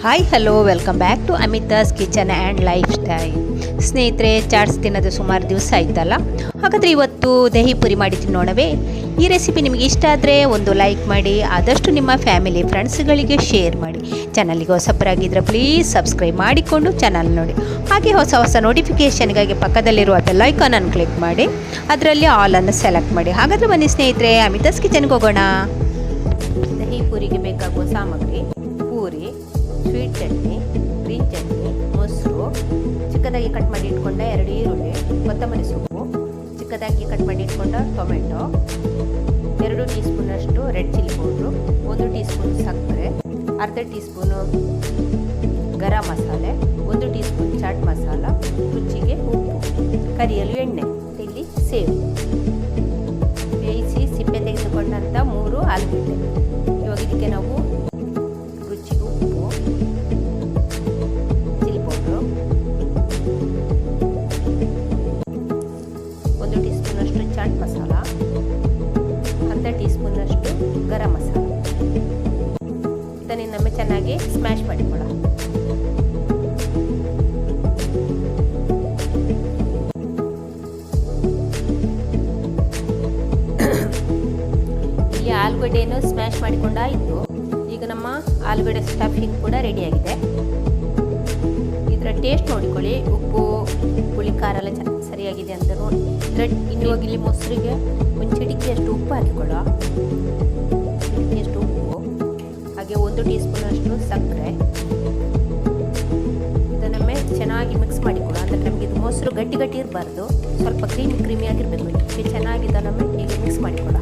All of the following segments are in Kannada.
Hi hello welcome back to Amita's kitchen and lifestyle. ಸ್ನೇಹಿತರೆ, ಚಾಟ್ಸ್ ತಿನ್ನೋದು ಸುಮಾರು ದಿವಸ ಆಯ್ತಲ್ಲ, ಹಾಗಾದರೆ ಇವತ್ತು ದಹಿ ಪುರಿ ಮಾಡಿ ತಿನ್ನೋಣವೇ. ಈ ರೆಸಿಪಿ ನಿಮಗೆ ಇಷ್ಟ ಆದರೆ ಒಂದು ಲೈಕ್ ಮಾಡಿ, ಆದಷ್ಟು ನಿಮ್ಮ ಫ್ಯಾಮಿಲಿ ಫ್ರೆಂಡ್ಸ್ಗಳಿಗೆ ಶೇರ್ ಮಾಡಿ. ಚಾನಲ್ಗೆ ಹೊಸಬರಾಗಿದ್ದರೆ ಪ್ಲೀಸ್ ಸಬ್ಸ್ಕ್ರೈಬ್ ಮಾಡಿಕೊಂಡು ಚಾನಲ್ ನೋಡಿ. ಹಾಗೆ ಹೊಸ ಹೊಸ ನೋಟಿಫಿಕೇಷನ್ಗಾಗಿ ಪಕ್ಕದಲ್ಲಿರುವ ಬೆಲ್ ಐಕಾನನ್ನು ಕ್ಲಿಕ್ ಮಾಡಿ, ಅದರಲ್ಲಿ ಆಲನ್ನು ಸೆಲೆಕ್ಟ್ ಮಾಡಿ. ಹಾಗಾದರೆ ಬನ್ನಿ ಸ್ನೇಹಿತರೆ, ಅಮಿತಾಸ್ ಕಿಚನ್ಗೆ ಹೋಗೋಣ. ದಹಿ ಪುರಿಗೆ ಬೇಕಾಗುವ ಸಾಮಗ್ರಿ: ಪೂರಿ, ಸ್ವೀಟ್ ಚಟ್ನಿ, ಗ್ರೀನ್ ಚಟ್ನಿ, ಮೊಸರು, ಚಿಕ್ಕದಾಗಿ ಕಟ್ ಮಾಡಿ ಇಟ್ಕೊಂಡ 2 ಈರುಳ್ಳಿ, ಕೊತ್ತಂಬರಿ ಸೊಪ್ಪು, ಚಿಕ್ಕದಾಗಿ ಕಟ್ ಮಾಡಿ ಇಟ್ಕೊಂಡ ಟೊಮೆಟೊ, 2 ಟೀ ಸ್ಪೂನಷ್ಟು red chilli powder, 1 tea spoon ಸಕ್ಕರೆ, ಅರ್ಧ tea spoon garam masala, 1 tea spoon chat masala, ರುಚಿಗೆ ಉಪ್ಪು, ಕರಿಯಲು ಎಣ್ಣೆ, ಇಲ್ಲಿ ಸೇವು, ಬೇಯಿಸಿ ಸಿಪ್ಪೆ ತೆಗೆದುಕೊಂಡಂಥ 3 ಆಲೂಗಡ್ಡೆ. ಇವಾಗ ಇದಕ್ಕೆ ನಾವು ರುಚಿಗೆ ಉಪ್ಪು, ಚಿಲ್ಲಿ ಪೌಡ್ರು, 1 ಟೀ ಸ್ಪೂನಷ್ಟು ಚಾಟ್ ಮಸಾಲ, ಅರ್ಧ ಟೀ ಸ್ಪೂನಷ್ಟು ಗರಂ ಮಸಾಲ. ಇದನ್ನು ಚೆನ್ನಾಗಿ ಸ್ಮ್ಯಾಶ್ ಮಾಡಿಕೊಳ್ಳ. ಇಲ್ಲಿ ಆಲೂಗಡ್ಡೆಯನ್ನು ಸ್ಮ್ಯಾಶ್ ಮಾಡಿಕೊಂಡಾಯಿತು. ಈಗ ನಮ್ಮ ಆಲೂಗಡ್ಡೆ ಸ್ಟಫಿಂಗ್ ಕೂಡ ರೆಡಿಯಾಗಿದೆ. ಇದರ ಟೇಸ್ಟ್ ನೋಡಿಕೊಳ್ಳಿ, ಉಪ್ಪು ಹುಳಿ ಖಾರ ಎಲ್ಲ ಸರಿಯಾಗಿದೆ ಅಂತ ನೋಡಿ. ಇವಾಗ ಇಲ್ಲಿ ಮೊಸರಿಗೆ ಒಂದು ಚಿಟಿಕೆಯಷ್ಟು ಉಪ್ಪು ಹಾಕಿಕೊಳ್ಳುವ. ಚಿಟಿಕೆಯಷ್ಟು ಉಪ್ಪು, ಹಾಗೆ 1 ಟೀ ಸ್ಪೂನಷ್ಟು ಸಕ್ಕರೆ. ಇದನ್ನೊಮ್ಮೆ ಚೆನ್ನಾಗಿ ಮಿಕ್ಸ್ ಮಾಡಿಕೊಳ್ಳುವ. ಅಂದರೆ ನಮಗೆ ಇದು ಮೊಸರು ಗಟ್ಟಿ ಗಟ್ಟಿ ಇರಬಾರ್ದು, ಸ್ವಲ್ಪ ಕ್ರೀಮಿ ಆಗಿರಬೇಕು. ಇದಕ್ಕೆ ಚೆನ್ನಾಗಿ ಇದನ್ನೊಮ್ಮೆ ಹೀಗೆ ಮಿಕ್ಸ್ ಮಾಡಿಕೊಳ್ಳುವ.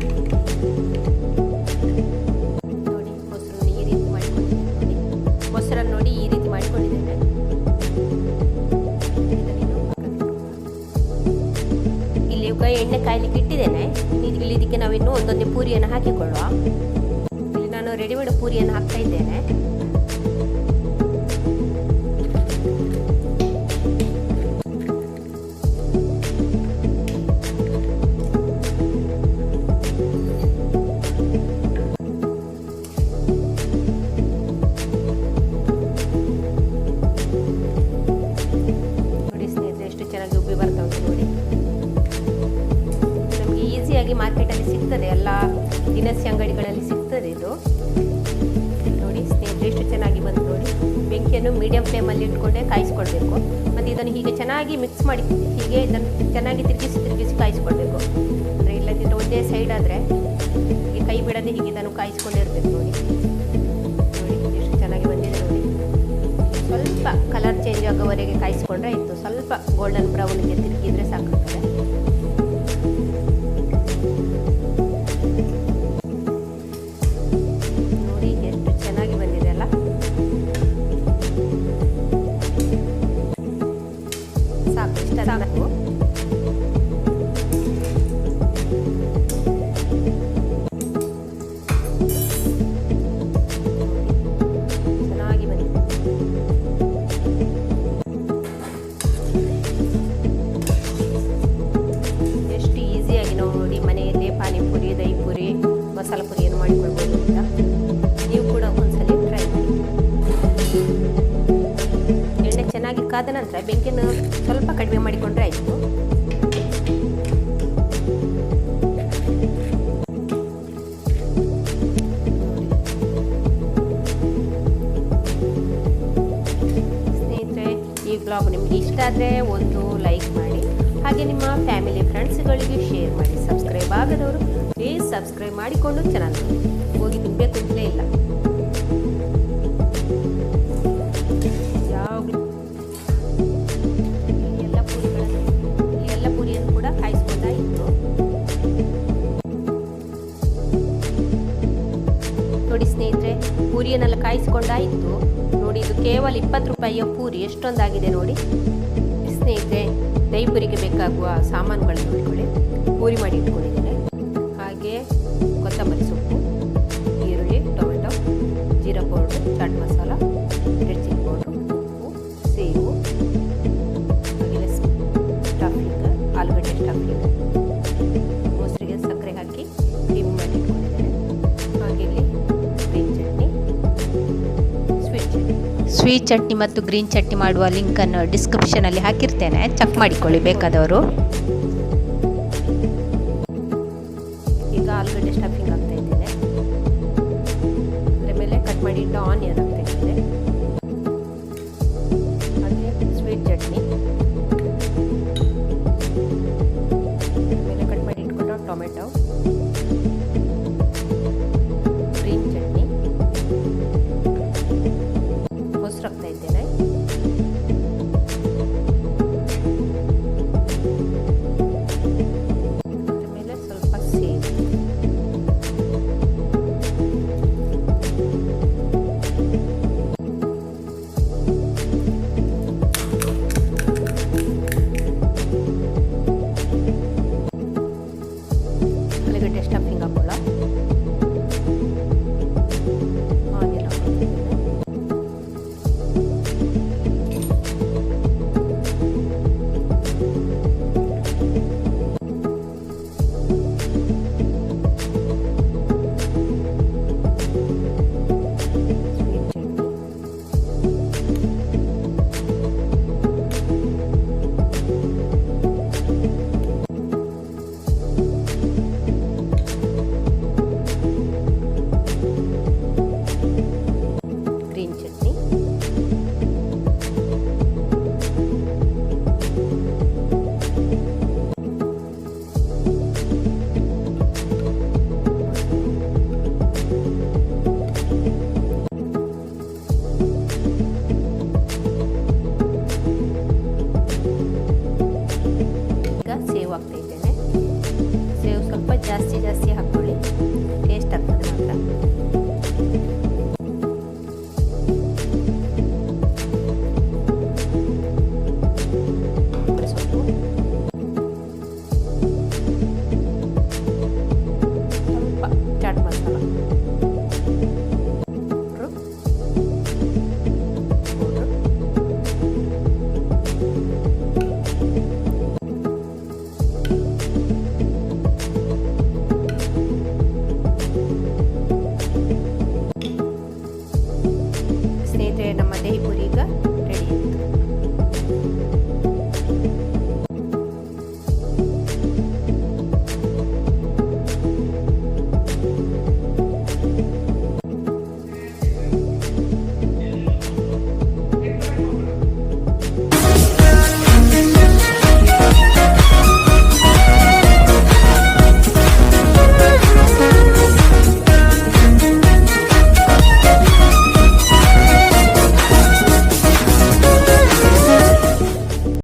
ಮೊಸರನ್ನು ನೋಡಿ ಈ ರೀತಿ ಮಾಡಿಕೊಂಡಿದ್ದೇನೆ. ಇಲ್ಲಿ ಈಗ ಎಣ್ಣೆ ಕಾಯಲಿಕ್ಕೆ ಇಟ್ಟಿದ್ದೇನೆ. ಇಲ್ಲಿ ಇದಕ್ಕೆ ನಾವಿನ್ನು ಒಂದೊಂದೇ ಪೂರಿಯನ್ನು ಹಾಕಿಕೊಳ್ಳುವ. ಇಲ್ಲಿ ನಾನು ರೆಡಿಮೇಡ್ ಪೂರಿಯನ್ನು ಹಾಕ್ತಾ ಇದ್ದೇನೆ. ಮಾರ್ಕೆಟಲ್ಲಿ ಸಿಗ್ತದೆ, ಎಲ್ಲ ದಿನಸಿ ಅಂಗಡಿಗಳಲ್ಲಿ ಸಿಗ್ತದೆ ಇದು. ನೋಡಿ ಸ್ನೇಹಿತರೆ, ಎಷ್ಟು ಚೆನ್ನಾಗಿ ಬಂದು ನೋಡಿ. ಬೆಂಕಿಯನ್ನು ಮೀಡಿಯಂ ಫ್ಲೇಮಲ್ಲಿ ಇಟ್ಕೊಂಡೇ ಕಾಯಿಸ್ಕೊಳ್ಬೇಕು. ಮತ್ತು ಇದನ್ನು ಹೀಗೆ ಚೆನ್ನಾಗಿ ಮಿಕ್ಸ್ ಮಾಡಿ, ಹೀಗೆ ಇದನ್ನು ಚೆನ್ನಾಗಿ ತಿರುಗಿಸಿ ಕಾಯಿಸ್ಕೊಳ್ಬೇಕು. ಅಂದರೆ ಇಲ್ಲದಿದ್ದರೆ ಒಂದೇ ಸೈಡ್ ಆದರೆ ಹೀಗೆ ಕೈ ಬಿಡದೆ ಹೀಗೆ ಇದನ್ನು ಕಾಯಿಸ್ಕೊಂಡಿರ್ಬೇಕು. ನೋಡಿ ಎಷ್ಟು ಚೆನ್ನಾಗಿ ಬಂದಿದೆ ನೋಡಿ. ಸ್ವಲ್ಪ ಕಲರ್ ಚೇಂಜ್ ಆಗೋವರೆಗೆ ಕಾಯಿಸ್ಕೊಂಡ್ರೆ ಆಯಿತು. ಸ್ವಲ್ಪ ಗೋಲ್ಡನ್ ಬ್ರೌನ್ಗೆ ತಿರುಗಿದ್ರೆ ಸಾಕಾಗ್ತದೆ. ಸಾಕು. ಚೆನ್ನಾಗಿ ಬಂದಿದೆ. ಎಷ್ಟು ಈಸಿಯಾಗಿ ನಾವು ನೋಡಿ ಮನೆಯಲ್ಲೇ ಪಾನಿಪುರಿ, ದಹಿ ಪುರಿ, ಮಸಾಲ ಪುರಿಯನ್ನು ಮಾಡಿಕೊಳ್ಬೋದು ಅಂತ. ನೀವು ಕೂಡ ಒಂದ್ಸಲ ಟ್ರೈ ಮಾಡಿ. ಎಣ್ಣೆ ಚೆನ್ನಾಗಿ ಕಾದ ನಂತರ ಬೆಂಕಿಯನ್ನು ಸ್ವಲ್ಪ ಕಡಿಮೆ ಮಾಡಿಕೊಂಡ್ರೆ ಆಯಿತು. ಸ್ನೇಹಿತರೆ, ಈ ಬ್ಲಾಗ್ ನಿಮಗೆ ಇಷ್ಟ ಆದರೆ ಒಂದು ಲೈಕ್ ಮಾಡಿ, ಹಾಗೆ ನಿಮ್ಮ ಫ್ಯಾಮಿಲಿ ಫ್ರೆಂಡ್ಸ್ಗಳಿಗೆ ಶೇರ್ ಮಾಡಿ. ಸಬ್ಸ್ಕ್ರೈಬ್ ಆಗದವರು ಪ್ಲೀಸ್ ಸಬ್ಸ್ಕ್ರೈಬ್ ಮಾಡಿಕೊಂಡು ಚಾನಲ್ ಹೋಗಿ ತಿನ್ನಬೇಕು ಅಂತಲೇ ಇಲ್ಲ. ಎಲ್ಲ ಪೂರಿಯನ್ನು ಕೂಡ ಕಾಯಿಸ್ಕೊಂಡಾಯಿತು. ನೋಡಿ ಸ್ನೇಹಿತರೆ, ಪೂರಿಯನ್ನೆಲ್ಲ ಕಾಯಿಸ್ಕೊಂಡಾಯಿತು. ನೋಡಿ, ಇದು ಕೇವಲ 20 ರೂಪಾಯಿಯ ಪೂರಿ ಎಷ್ಟೊಂದಾಗಿದೆ ನೋಡಿ. ಸ್ನೇಹಿತರೆ, ದಹಿ ಪುರಿಗೆ ಬೇಕಾಗುವ ಸಾಮಾನುಗಳನ್ನು ನೋಡಿಕೊಳ್ಳಿ. ಪೂರಿ ಮಾಡಿ ಇಟ್ಕೊಂಡಿದ್ದೇನೆ. ಹಾಗೆ ಕೊತ್ತಂಬರಿ ಸೊಪ್ಪು, ಈರುಳ್ಳಿ, ಟೊಮೆಟೊ, ಜೀರಾ powder, chaat masala, red chilli powder, ಉಪ್ಪು, ಸೇವು, ಹಾಗೆ ಸ್ಟಫಿಂಗ್, ಆಲೂಗಡ್ಡೆ ಸ್ಟಫಿಂಗ್, ಮೊಸರಿಗೆ ಸಕ್ಕರೆ ಹಾಕಿ ಕ್ರೀಮ್ ಮಾಡಿ ಇಟ್ಕೊಂಡಿದ್ದೇನೆ. ಹಾಗೆ ಇಲ್ಲಿ ಗ್ರೀನ್ ಚಟ್ನಿ, ಸ್ವೀಟ್ ಚಟ್ನಿ ಮತ್ತು ಗ್ರೀನ್ ಚಟ್ನಿ ಮಾಡುವ ಲಿಂಕನ್ನು ಡಿಸ್ಕ್ರಿಪ್ಷನಲ್ಲಿ ಹಾಕಿರ್ತೇನೆ, ಚೆಕ್ ಮಾಡಿಕೊಳ್ಳಿ ಬೇಕಾದವರು. ಈಗ ಆಲೂಗಡ್ಡೆ ಸ್ಟಫಿಂಗ್ ಹಾಕ್ತಾ ಇದ್ದೇನೆ. ಅದರ ಮೇಲೆ ಕಟ್ ಮಾಡಿ ಇಟ್ಟ ಆನಿಯನ್ ಹಾಕ್ತಾ ಇದ್ದೇನೆ. ಹಾಗೆ ಸ್ವೀಟ್ ಚಟ್ನಿ, ಅದರ ಮೇಲೆ ಕಟ್ ಮಾಡಿ ಇಟ್ಕೊಂಡ ಟೊಮೆಟೊ, ಗ್ರೀನ್ ಚಟ್ನಿ, ಮೊಸರು ಹಾಕ್ತಾ ಇದ್ದೇನೆ. ಅದರ ಮೇಲೆ ಸ್ವಲ್ಪ ಸೇವು, ಆಲೂಗಡ್ಡೆ ಸ್ಟಫಿಂಗ್ ಹಾಕೋಲ್ಲ, ಆನಿಯನ್ ಹಾಕ್ತಿದ್ದೇನೆ. ಸ್ವೀಟ್ ಚಟ್ನಿ, ಗ್ರೀನ್ ಚಟ್ನಿ, ಈಗ ಸೇವ್ ಹಾಕ್ತಾ ಇದ್ದೇನೆ. ಸೇವ್ ಸ್ವಲ್ಪ ಜಾಸ್ತಿ ಹಾಕಿ